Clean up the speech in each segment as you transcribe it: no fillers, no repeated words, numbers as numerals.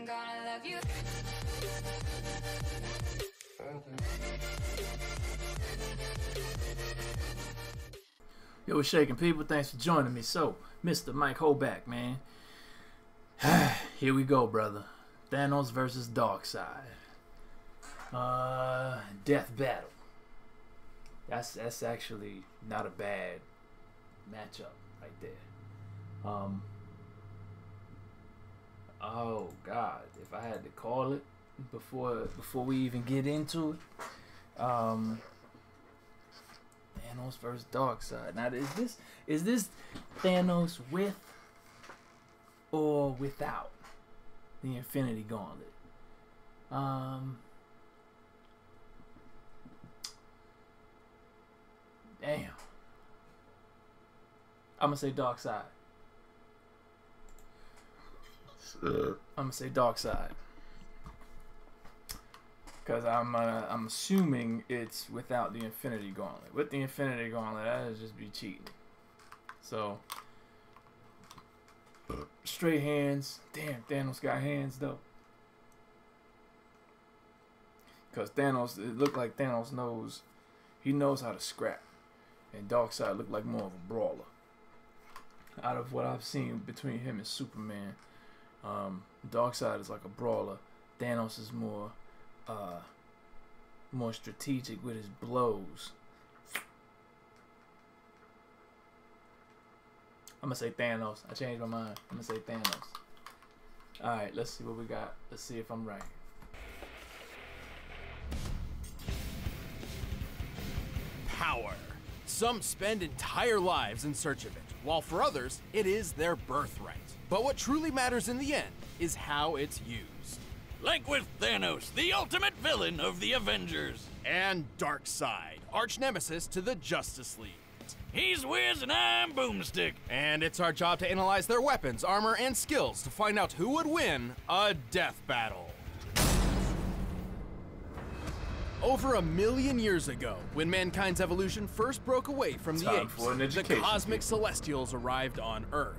I'm gonna love you. Yo, what's shaking, people? Thanks for joining me. So, Mr. Mike Hoback, man. Here we go, brother. Thanos versus Darkseid. Death battle. That's actually not a bad matchup right there. Oh God, if I had to call it before we even get into it, Thanos versus Darkseid. Now, is this Thanos with or without the Infinity Gauntlet? Damn. I'm gonna say Darkseid. I'm gonna say Darkseid. Because I'm assuming it's without the Infinity Gauntlet. With the Infinity Gauntlet, that would just be cheating. So, straight hands. Damn, Thanos got hands though. Because Thanos, it looked like Thanos knows, he knows how to scrap. And Darkseid looked like more of a brawler. Out of what I've seen between him and Superman, Darkseid is like a brawler. Thanos is more strategic with his blows. I'm gonna say Thanos. I changed my mind. I'm gonna say Thanos. Alright, let's see what we got. Let's see if I'm right. Power. Some spend entire lives in search of it, while for others, it is their birthright. But what truly matters in the end is how it's used. Like with Thanos, the ultimate villain of the Avengers. And Darkseid, arch nemesis to the Justice League. He's Wiz and I'm Boomstick. And it's our job to analyze their weapons, armor, and skills to find out who would win a death battle. Over 1,000,000 years ago, when mankind's evolution first broke away from the apes, the cosmic celestials arrived on Earth.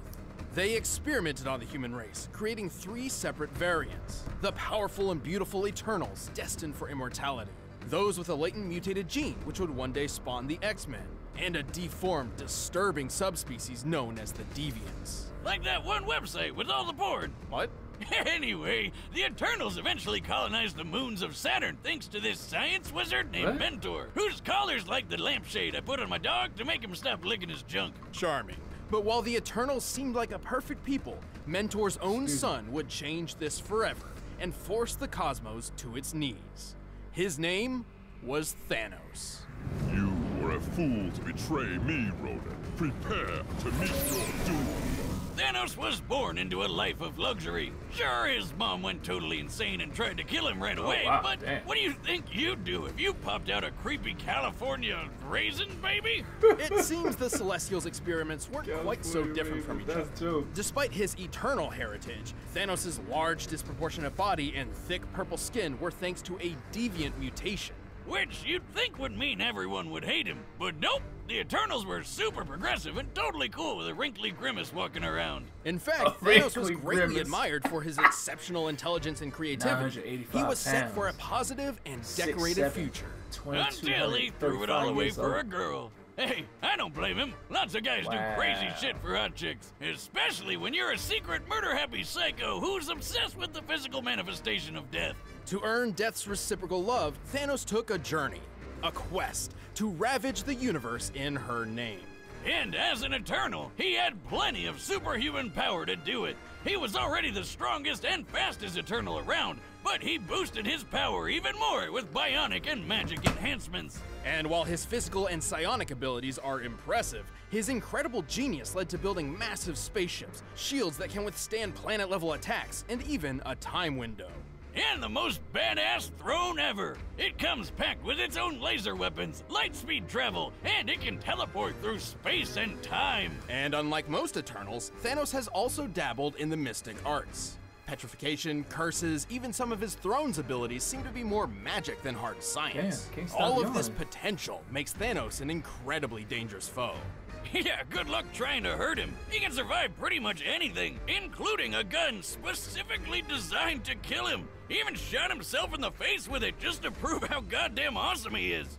They experimented on the human race, creating 3 separate variants. The powerful and beautiful Eternals, destined for immortality. Those with a latent mutated gene, which would one day spawn the X-Men. And a deformed, disturbing subspecies known as the Deviants. Like that one website with all the porn. What? Anyway, the Eternals eventually colonized the moons of Saturn thanks to this science wizard named Mentor, whose collar's like the lampshade I put on my dog to make him stop licking his junk. Charming. But while the Eternals seemed like a perfect people, Mentor's own son would change this forever and force the cosmos to its knees. His name was Thanos. You were a fool to betray me, Ronan. Prepare to meet your doom. Thanos was born into a life of luxury. Sure, his mom went totally insane and tried to kill him right away, but what do you think you'd do if you popped out a creepy California raisin baby? It seems the Celestials' experiments weren't quite so different from each other. Despite his eternal heritage, Thanos' large, disproportionate body and thick purple skin were thanks to a deviant mutation. Which you'd think would mean everyone would hate him, but nope! The Eternals were super progressive and totally cool with a wrinkly grimace walking around. In fact, Thanos was greatly admired for his exceptional intelligence and creativity. He was set for a positive and decorated future. Until he threw it all away for a girl. Hey, I don't blame him. Lots of guys do crazy shit for hot chicks, especially when you're a secret murder-happy psycho who's obsessed with the physical manifestation of death. To earn Death's reciprocal love, Thanos took a journey, a quest, to ravage the universe in her name. And as an Eternal, he had plenty of superhuman power to do it. He was already the strongest and fastest Eternal around, but he boosted his power even more with bionic and magic enhancements. And while his physical and psionic abilities are impressive, his incredible genius led to building massive spaceships, shields that can withstand planet-level attacks, and even a time window. And the most badass throne ever! It comes packed with its own laser weapons, light speed travel, and it can teleport through space and time! And unlike most Eternals, Thanos has also dabbled in the mystic arts. Petrification, curses, even some of his throne's abilities seem to be more magic than hard science. All of this potential makes Thanos an incredibly dangerous foe. Yeah, good luck trying to hurt him. He can survive pretty much anything, including a gun specifically designed to kill him. He even shot himself in the face with it just to prove how goddamn awesome he is.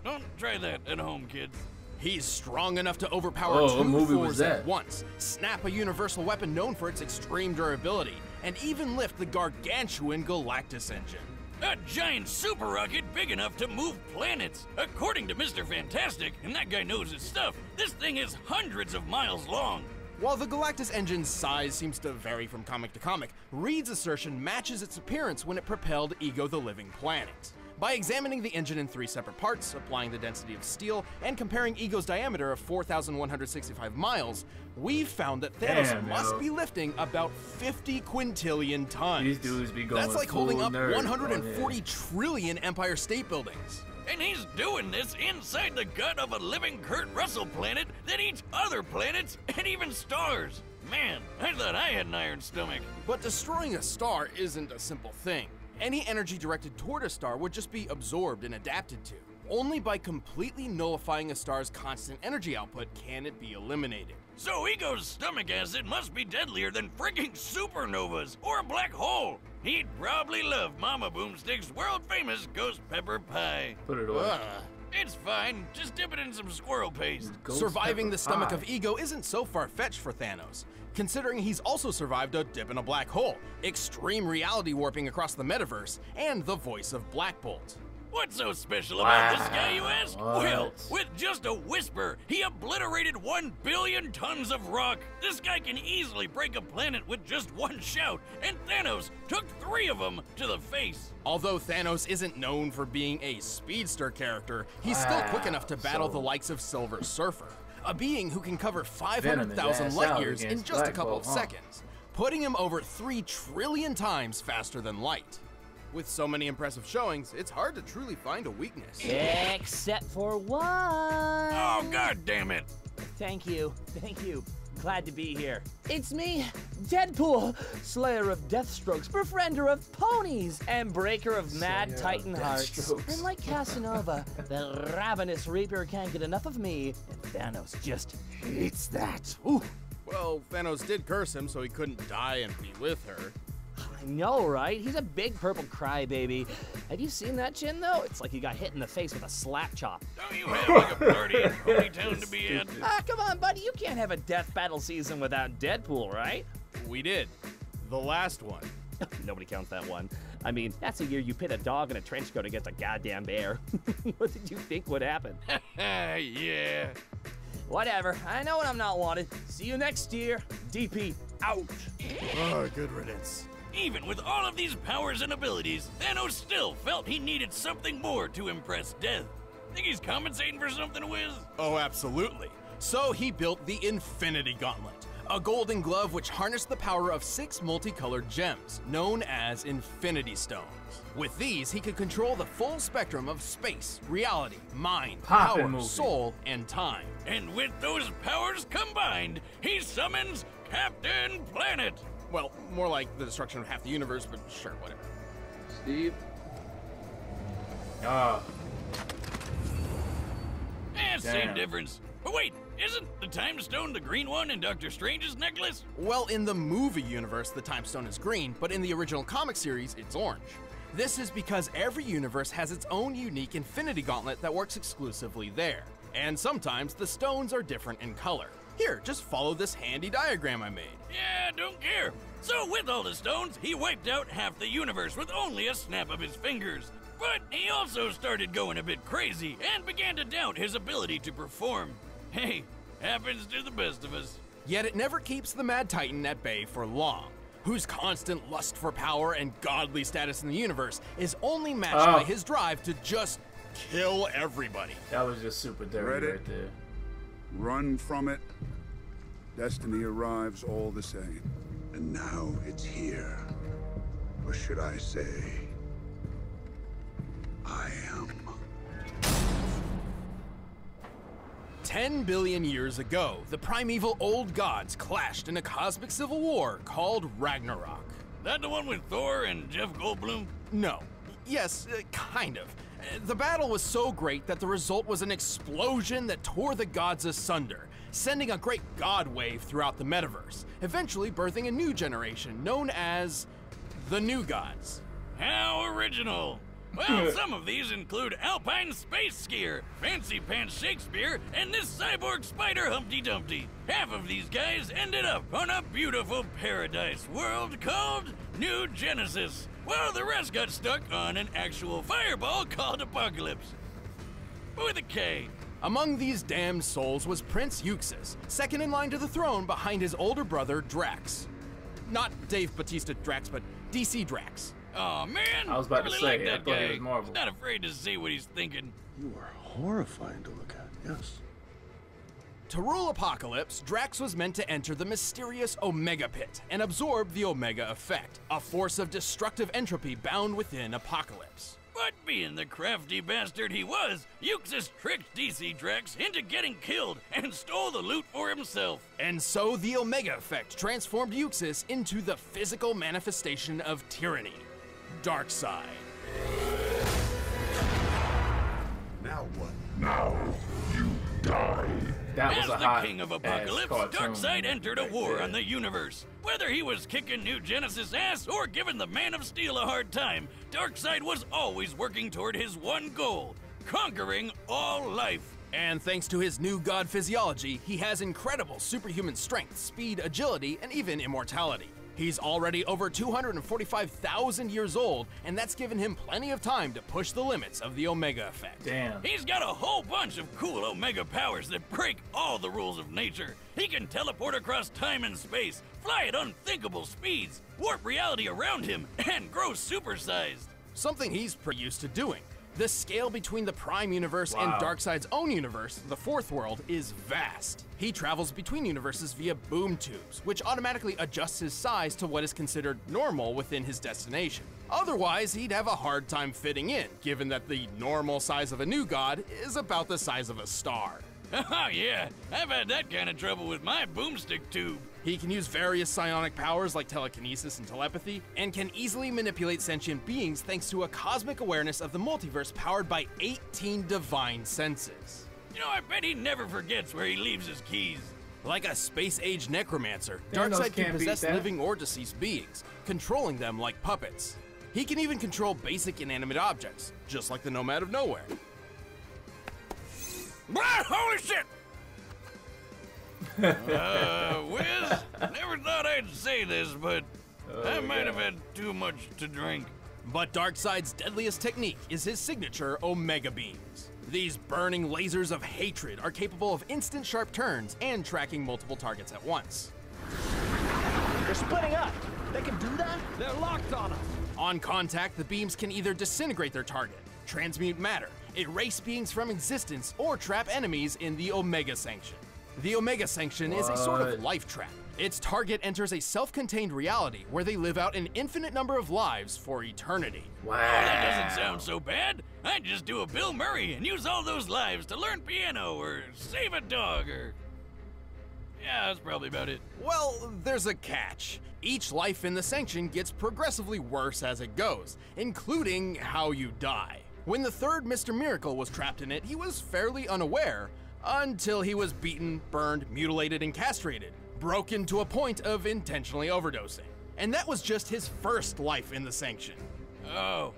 Don't try that at home, kids. He's strong enough to overpower two fours at once, snap a universal weapon known for its extreme durability, and even lift the gargantuan Galactus engine. A giant super rocket big enough to move planets. According to Mr. Fantastic, and that guy knows his stuff, this thing is hundreds of miles long. While the Galactus engine's size seems to vary from comic to comic, Reed's assertion matches its appearance when it propelled Ego the Living Planet. By examining the engine in 3 separate parts, applying the density of steel, and comparing Ego's diameter of 4,165 miles, we've found that Thanos must be lifting about 50 quintillion tons. These dudes be going That's like holding up 140 trillion Empire State Buildings. And he's doing this inside the gut of a living Kurt Russell planet that eats other planets and even stars. Man, I thought I had an iron stomach. But destroying a star isn't a simple thing. Any energy directed toward a star would just be absorbed and adapted to. Only by completely nullifying a star's constant energy output can it be eliminated. So Ego's stomach acid must be deadlier than frigging supernovas or a black hole. He'd probably love Mama Boomstick's world-famous ghost pepper pie. Put it away. It's fine, just dip it in some squirrel paste. Surviving the stomach of Ego isn't so far-fetched for Thanos, considering he's also survived a dip in a black hole, extreme reality warping across the metaverse, and the voice of Black Bolt. What's so special about this guy, you ask? Well, with just a whisper, he obliterated 1 billion tons of rock. This guy can easily break a planet with just one shout, and Thanos took 3 of them to the face. Although Thanos isn't known for being a speedster character, he's still quick enough to battle the likes of Silver Surfer, a being who can cover 500,000 light years in just a couple of seconds, putting him over 3 trillion times faster than light. With so many impressive showings, it's hard to truly find a weakness. Except for one. Oh, God damn it. Thank you. Glad to be here. It's me, Deadpool, slayer of Deathstrokes, befriender of ponies, and breaker of mad Titan hearts. And like Casanova, the ravenous Reaper can't get enough of me, and Thanos just hates that. Ooh. Well, Thanos did curse him so he couldn't die and be with her. I know, right? He's a big purple crybaby. Have you seen that chin, though? It's like he got hit in the face with a slap chop. Don't you have like a party in Pony Town to be at? Come on, buddy. You can't have a death battle season without Deadpool, right? We did. The last one. Nobody counts that one. I mean, that's a year you pit a dog in a trench coat against a goddamn bear. What did you think would happen? Yeah. Whatever. I know when I'm not wanted. See you next year. DP out. Oh, good riddance. Even with all of these powers and abilities, Thanos still felt he needed something more to impress Death. Think he's compensating for something, Wiz? Oh, absolutely. So he built the Infinity Gauntlet, a golden glove which harnessed the power of 6 multicolored gems, known as Infinity Stones. With these, he could control the full spectrum of space, reality, mind, power, soul, and time. And with those powers combined, he summons Captain Planet. Well, more like the destruction of half the universe, but sure, whatever. Steve? Same difference. But wait, isn't the Time Stone the green one in Doctor Strange's necklace? Well, in the movie universe, the Time Stone is green, but in the original comic series, it's orange. This is because every universe has its own unique Infinity Gauntlet that works exclusively there. And sometimes the stones are different in color. Here, just follow this handy diagram I made. Yeah, don't care. So with all the stones, he wiped out half the universe with only a snap of his fingers. But he also started going a bit crazy and began to doubt his ability to perform. Hey, happens to the best of us. Yet it never keeps the Mad Titan at bay for long, whose constant lust for power and godly status in the universe is only matched by his drive to just kill everybody. That was just super dirty right there. Run from it. Destiny arrives all the same. And now it's here. Or should I say, I am. 10 billion years ago, the primeval old gods clashed in a cosmic civil war called Ragnarok. That the one with Thor and Jeff Goldblum? No. Yes, kind of. The battle was so great that the result was an explosion that tore the gods asunder, sending a great god wave throughout the metaverse, eventually birthing a new generation known as the New Gods. How original! Well, some of these include Alpine Space Skier, Fancy Pants Shakespeare, and this cyborg spider Humpty Dumpty. Half of these guys ended up on a beautiful paradise world called New Genesis, while the rest got stuck on an actual fireball called Apocalypse. With a K. Among these damned souls was Prince Euxis, second in line to the throne behind his older brother Drax. Not Dave Bautista Drax, but DC Drax. Oh man, I was about I really to say, like I that thought guy. he was Marvel. He's not afraid to say what he's thinking. You are horrifying to look at, yes. To rule Apocalypse, Drax was meant to enter the mysterious Omega Pit and absorb the Omega Effect, a force of destructive entropy bound within Apocalypse. But being the crafty bastard he was, Euxis tricked DC Drax into getting killed and stole the loot for himself. And so the Omega Effect transformed Euxis into the physical manifestation of tyranny, Darkseid. Now what? Now you die. That was As a the hot king of ass Apocalypse, cartoon Darkseid entered a right war there. on the universe. Whether he was kicking New Genesis' ass or giving the Man of Steel a hard time, Darkseid was always working toward his one goal, conquering all life. And thanks to his new god physiology, he has incredible superhuman strength, speed, agility, and even immortality. He's already over 245,000 years old, and that's given him plenty of time to push the limits of the Omega Effect. Damn. He's got a whole bunch of cool Omega powers that break all the rules of nature. He can teleport across time and space, fly at unthinkable speeds, warp reality around him, and grow supersized. Something he's pretty used to doing. The scale between the Prime Universe Wow. and Darkseid's own universe, the Fourth World, is vast. He travels between universes via boom tubes, which automatically adjusts his size to what is considered normal within his destination. Otherwise, he'd have a hard time fitting in, given that the normal size of a new god is about the size of a star. Oh yeah, I've had that kind of trouble with my boomstick tube. He can use various psionic powers like telekinesis and telepathy, and can easily manipulate sentient beings thanks to a cosmic awareness of the multiverse powered by 18 divine senses. You know, I bet he never forgets where he leaves his keys. Like a space-age necromancer, Thanos Darkseid can can't beat possess that. living or deceased beings, controlling them like puppets. He can even control basic inanimate objects, just like the Nomad of Nowhere. Ah, holy shit! Wiz, never thought I'd say this, but I might have had too much to drink. But Darkseid's deadliest technique is his signature Omega Beams. These burning lasers of hatred are capable of instant sharp turns and tracking multiple targets at once. They're splitting up. They can do that? They're locked on us. On contact, the beams can either disintegrate their target, transmute matter, erase beings from existence, or trap enemies in the Omega Sanction. The Omega Sanction is a sort What? of life trap. Its target enters a self-contained reality where they live out an infinite number of lives for eternity. Wow. Oh, that doesn't sound so bad. I'd just do a Bill Murray and use all those lives to learn piano or save a dog or... Yeah, that's probably about it. Well, there's a catch. Each life in the Sanction gets progressively worse as it goes, including how you die. When the third Mr. Miracle was trapped in it, he was fairly unaware, until he was beaten, burned, mutilated, and castrated, broken to a point of intentionally overdosing. And that was just his first life in the Sanction. Oh.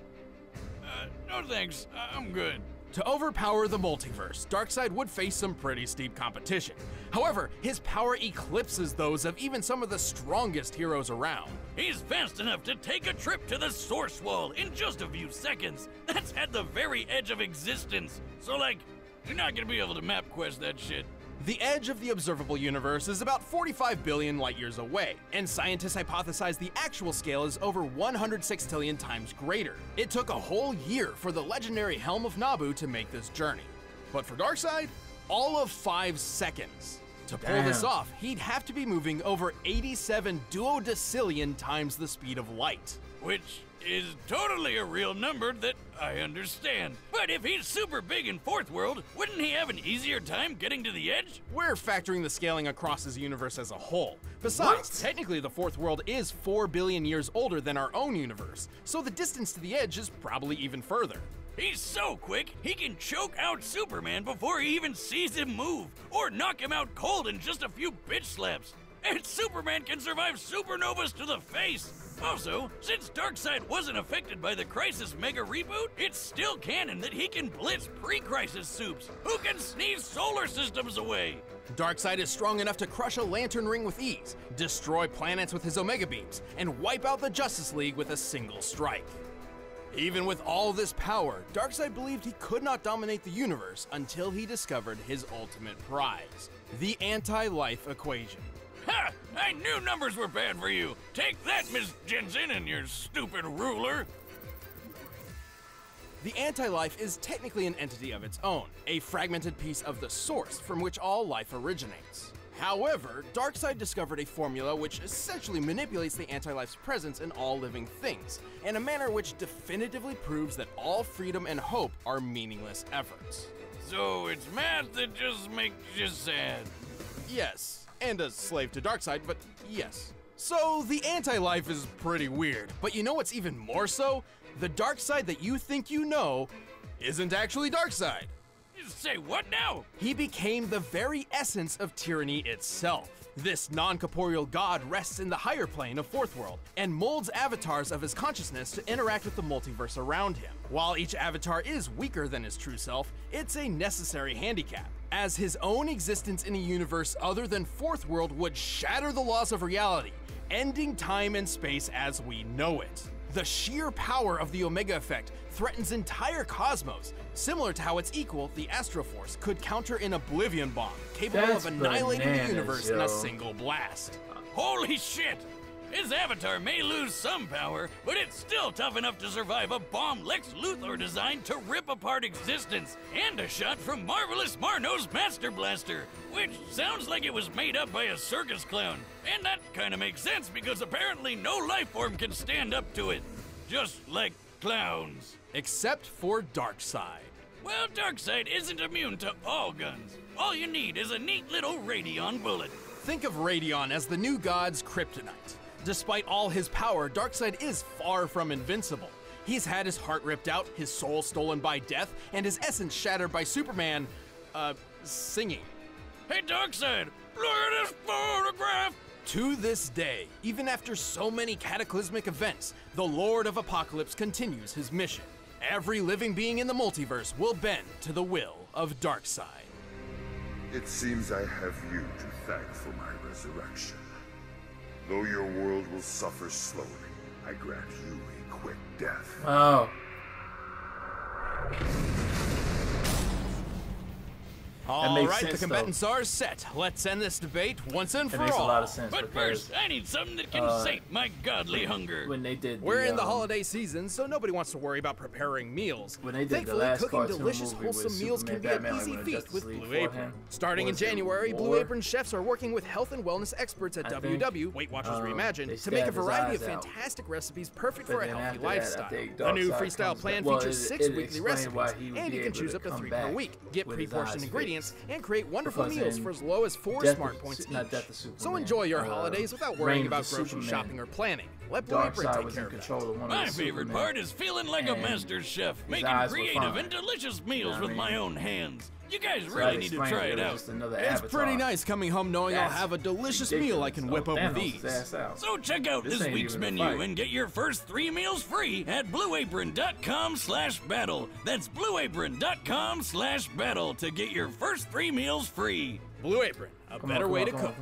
No thanks. I'm good. To overpower the multiverse, Darkseid would face some pretty steep competition. However, his power eclipses those of even some of the strongest heroes around. He's fast enough to take a trip to the Source Wall in just a few seconds. That's at the very edge of existence. So, like, you're not gonna be able to map quest that shit. The edge of the observable universe is about 45 billion light years away, and scientists hypothesize the actual scale is over 100 sextillion times greater. It took a whole year for the legendary Helm of Nabu to make this journey. But for Darkseid, all of 5 seconds. To pull this Damn. off, he'd have to be moving over 87 duodecillion times the speed of light. Which is totally a real number that I understand. But if he's super big in Fourth World, wouldn't he have an easier time getting to the edge? We're factoring the scaling across his universe as a whole. Besides, technically the Fourth World is 4 billion years older than our own universe, so the distance to the edge is probably even further. He's so quick, he can choke out Superman before he even sees him move, or knock him out cold in just a few bitch slaps. And Superman can survive supernovas to the face. Also, since Darkseid wasn't affected by the Crisis Mega Reboot, it's still canon that he can blitz pre-Crisis supes who can sneeze solar systems away. Darkseid is strong enough to crush a lantern ring with ease, destroy planets with his Omega Beams, and wipe out the Justice League with a single strike. Even with all this power, Darkseid believed he could not dominate the universe until he discovered his ultimate prize, the anti-life equation. Ha! I knew numbers were bad for you! Take that, Miss Jensen and your stupid ruler! The anti-life is technically an entity of its own, a fragmented piece of the source from which all life originates. However, Darkseid discovered a formula which essentially manipulates the anti-life's presence in all living things, in a manner which definitively proves that all freedom and hope are meaningless efforts. So it's math that just makes you sad. Yes, and a slave to Darkseid, but yes. So the anti-life is pretty weird, but you know what's even more so? The Darkseid that you think you know isn't actually Darkseid. Say what now? He became the very essence of tyranny itself. This non-corporeal god rests in the higher plane of Fourth World and molds avatars of his consciousness to interact with the multiverse around him. While each avatar is weaker than his true self, it's a necessary handicap, as his own existence in a universe other than Fourth World would shatter the laws of reality, ending time and space as we know it. The sheer power of the Omega Effect threatens entire cosmos, similar to how its equal, the Astroforce, could counter an Oblivion Bomb, capable of annihilating the universe in a single blast. Holy shit! His avatar may lose some power, but it's still tough enough to survive a bomb Lex Luthor designed to rip apart existence, and a shot from Marvelous Marno's Master Blaster, which sounds like it was made up by a circus clown. And that kinda makes sense because apparently no life form can stand up to it. Just like clowns. Except for Darkseid. Well, Darkseid isn't immune to all guns. All you need is a neat little Radion bullet. Think of Radion as the new god's kryptonite. Despite all his power, Darkseid is far from invincible. He's had his heart ripped out, his soul stolen by death, and his essence shattered by Superman, singing. Hey Darkseid, look at this photograph! To this day, even after so many cataclysmic events, the Lord of Apocalypse continues his mission. Every living being in the multiverse will bend to the will of Darkseid. It seems I have you to thank for my resurrection. Though your world will suffer slowly, I grant you a quick death. Oh. All right, the combatants are set. Let's end this debate once and for all. It makes a lot of sense. But first, I need something that can sate my godly hunger. When they did, we're in the holiday season, so nobody wants to worry about preparing meals. When they did Thankfully, the last cooking delicious, wholesome meals can be an easy feat with Blue Apron. Starting in January, Blue Apron chefs are working with health and wellness experts at WW, Weight Watchers Reimagined, to make a variety of fantastic recipes perfect for a healthy lifestyle. The new freestyle plan features 6 weekly recipes, and you can choose up to 3 per week. Get pre-portioned ingredients and create wonderful meals for as low as 4 smart points each. So enjoy your holidays without worrying about grocery shopping or planning. Let Blue Apron take care of that. My favorite part is feeling like a master chef, making creative and delicious meals with my own hands. You guys really need to try it out. It's pretty nice coming home knowing I'll have a delicious meal I can whip up with ease. So check out this week's menu and get your first 3 meals free at blueapron.com/battle. That's blueapron.com/battle to get your first 3 meals free. Blue Apron, a better way to cook.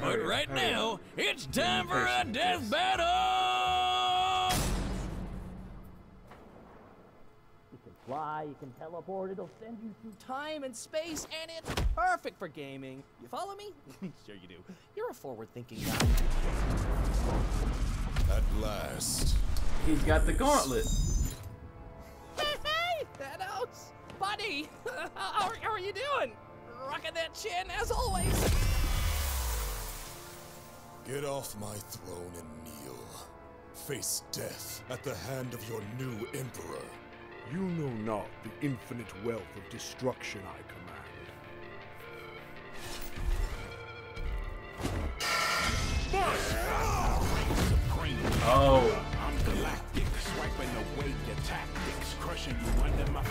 But right now, it's time for a death battle! You can fly, you can teleport, it'll send you through time and space, and it's perfect for gaming. You follow me? Sure you do. You're a forward-thinking guy. At last. He's got the gauntlet. Hey, Thanos! Buddy! How are you doing? Rocking that chin, as always. Get off my throne and kneel. Face death at the hand of your new emperor. You know not the infinite wealth of destruction I command. Oh. I'm galactic, swiping away your tactics, crushing you under my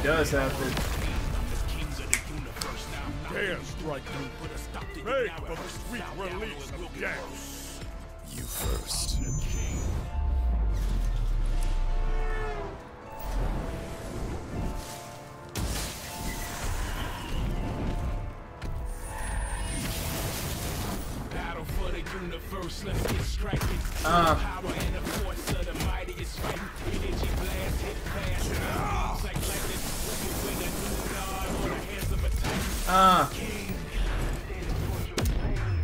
does have to. Dare strike me. Beg for the sweet release of death. You first. Battle for the universe, let's get striking. Power and the force of the mighty is fighting. Energy blast, hit fast. Like lightning, with a new god on the hands of a titan. King.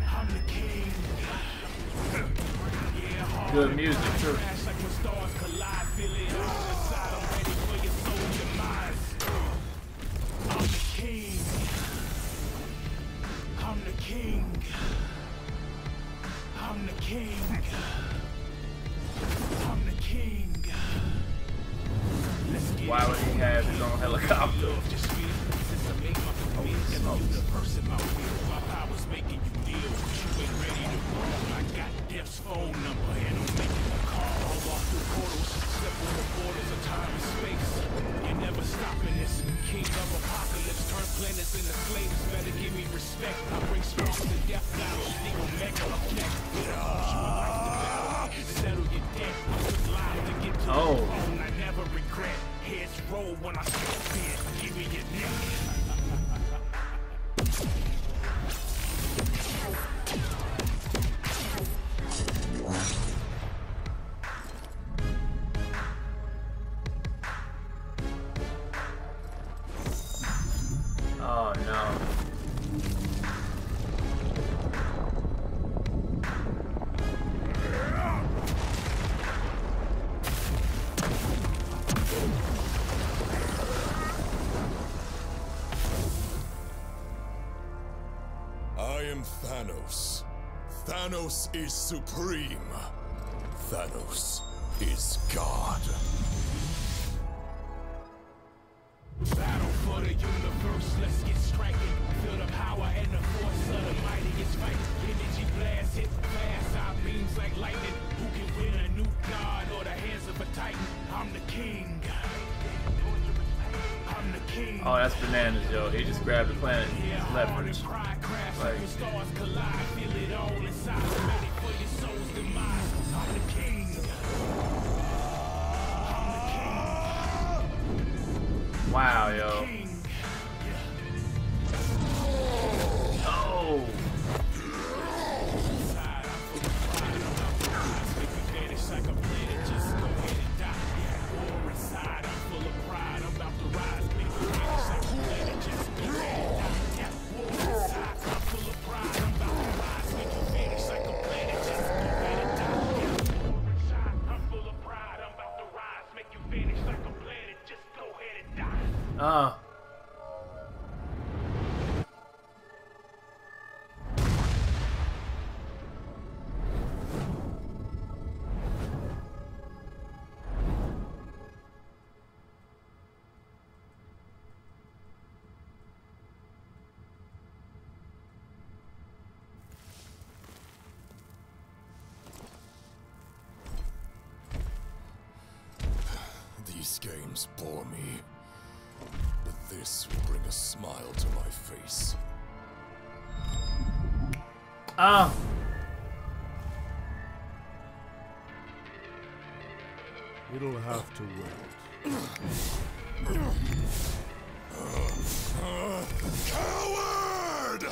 I'm the king. Yeah, good music too. Like when stars collide, feel it all inside. I'm ready for your soul demise. I'm the king. I'm the king. I'm the king. I'm the king. Let's get Why would he have his own helicopter? just feel since I made my command. Got the universe in my wheel. My power's making you kneel. You ain't ready to roll. I got Death's phone number and I'm making a call. I'll walk through portals, step on the borders of time and space. You're never stopping this. King of apocalypse, turn planets into slaves. Better give me respect. I bring strong to death battles. Leave a mega effect. Settle your debt. I was live to get to the throne. I never regret. Heads roll when I step in. Give me your neck. Oh no. I am Thanos. Thanos is supreme. Thanos is God. Battle for the universe, let's get striking. Feel the power and the force of the mighty is fighting. Energy blast, hit fast, our beams like lightning. Who can win a new god or the hands of a titan? I'm the king. I'm the king. Oh, that's bananas, yo. He just grabbed the planet and Yeah, left hard it. and cry, crash Like- when stars collide. Feel it all inside. Ready for your soul's demise. I'm the king. I'm the king. Wow, yo. King. Oh. Inside, I'm full of pride. I'm about to rise. Make me vanish like a planet. Just go ahead and die. War inside, I'm full of pride. I'm about to rise. Make me vanish like a planet. Just go ahead and die. War inside, I'm full of pride. I'm about to rise. Make me vanish like a planet. Just go ahead and die. War inside, I'm full of pride. I'm about to rise. Make you vanish like a planet. Just go ahead and die. These games bore me, but this will bring a smile to my face. It'll have to wait. Coward!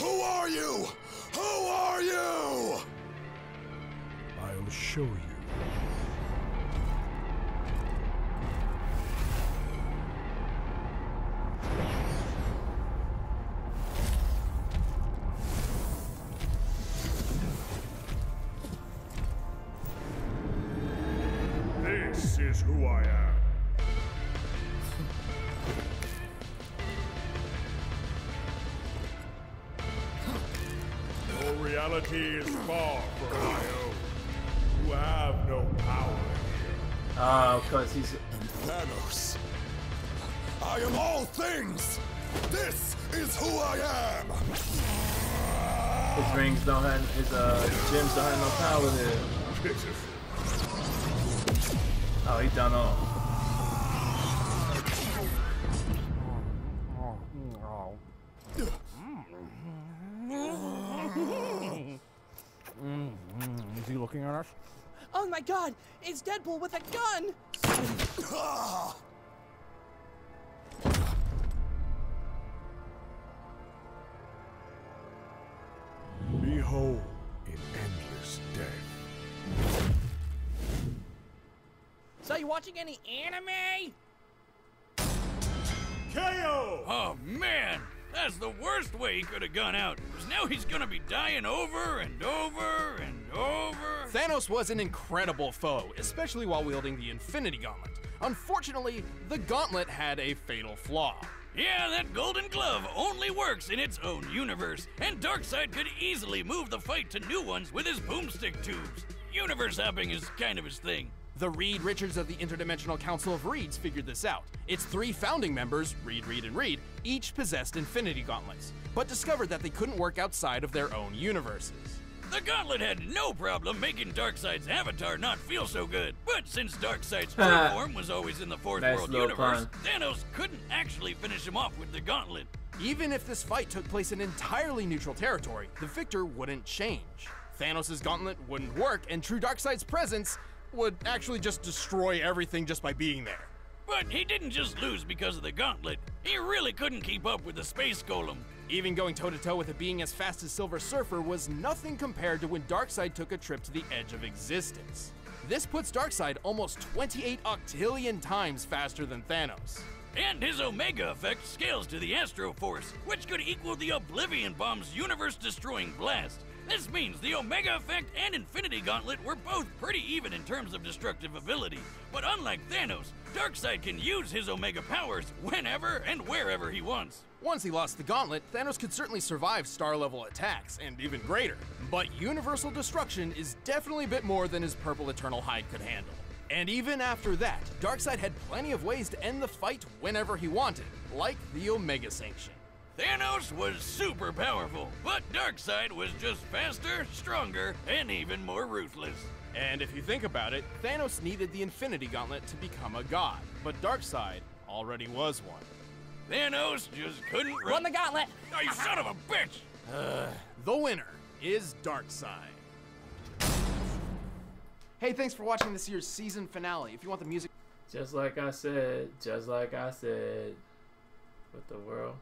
Who are you? Who are you? I'll show you. This is who I am. Your reality is far from my own. You have no power here. Oh, because he's... Thanos. I am all things. This is who I am. His rings don't have... His gems don't have no power there. Pitiful. Oh, he done all. Is he looking at us? Oh my god, it's Deadpool with a gun! Behold, in endless death. So you watching any anime? KO! Oh man, that's the worst way he could have gone out. Because now he's gonna be dying over and over and over. Thanos was an incredible foe, especially while wielding the Infinity Gauntlet. Unfortunately, the gauntlet had a fatal flaw. Yeah, that golden glove only works in its own universe, and Darkseid could easily move the fight to new ones with his boomstick tubes. Universe hopping is kind of his thing. The Reed Richards of the Interdimensional Council of Reeds figured this out. Its 3 founding members, Reed, Reed, and Reed, each possessed Infinity Gauntlets, but discovered that they couldn't work outside of their own universes. The gauntlet had no problem making Darkseid's avatar not feel so good, but since Darkseid's true form was always in the Fourth World universe, Thanos couldn't actually finish him off with the gauntlet. Even if this fight took place in entirely neutral territory, the victor wouldn't change. Thanos' gauntlet wouldn't work, and true Darkseid's presence would actually just destroy everything just by being there. But he didn't just lose because of the gauntlet. He really couldn't keep up with the space golem. Even going toe-to-toe with a being as fast as Silver Surfer was nothing compared to when Darkseid took a trip to the edge of existence. This puts Darkseid almost 28 octillion times faster than Thanos. And his Omega effect scales to the Astro Force, which could equal the Oblivion Bomb's universe-destroying blast. This means the Omega effect and Infinity Gauntlet were both pretty even in terms of destructive ability. But unlike Thanos, Darkseid can use his Omega powers whenever and wherever he wants. Once he lost the gauntlet, Thanos could certainly survive star-level attacks, and even greater. But universal destruction is definitely a bit more than his purple Eternal Hide could handle. And even after that, Darkseid had plenty of ways to end the fight whenever he wanted, like the Omega Sanction. Thanos was super powerful, but Darkseid was just faster, stronger, and even more ruthless. And if you think about it, Thanos needed the Infinity Gauntlet to become a god, but Darkseid already was one. Thanos just couldn't Run the gauntlet! Oh, you son of a bitch! The winner is Darkseid. Hey, thanks for watching this year's season finale. If you want the music... Just like I said, just like I said. What the world?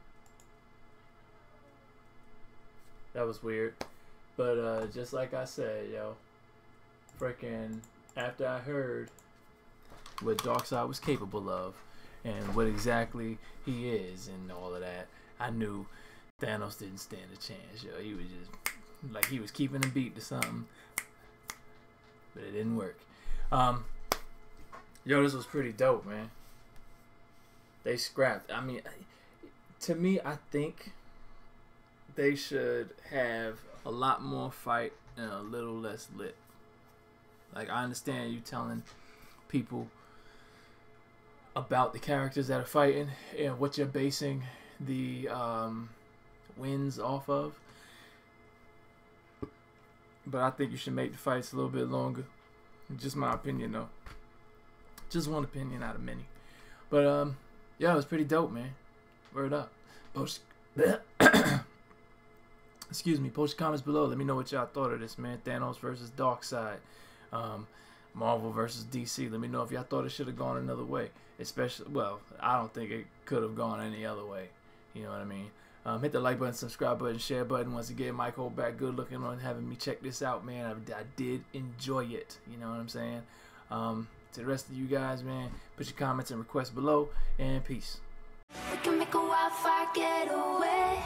That was weird. But just like I said, yo. Freaking, after I heard what Darkseid was capable of and what exactly he is and all of that, I knew Thanos didn't stand a chance, yo. He was just, like he was keeping the beat to something. But it didn't work. Yo, this was pretty dope, man. They scrapped. I mean, to me, I think they should have a lot more fight and a little less lit. Like, I understand you telling people about the characters that are fighting and what you're basing the wins off of. But I think you should make the fights a little bit longer. Just my opinion, though. Just one opinion out of many. But, yeah, it was pretty dope, man. Word up. Post excuse me. Post your comments below. Let me know what y'all thought of this, man. Thanos versus Darkseid. Marvel versus DC. Let me know if y'all thought it should have gone another way. Especially, well, I don't think it could have gone any other way. You know what I mean? Hit the like button, subscribe button, share button. Once again, Mike Holback, good looking on having me check this out, man. I did enjoy it. You know what I'm saying? To the rest of you guys, man, put your comments and requests below, and peace. We can make a wildfire get away.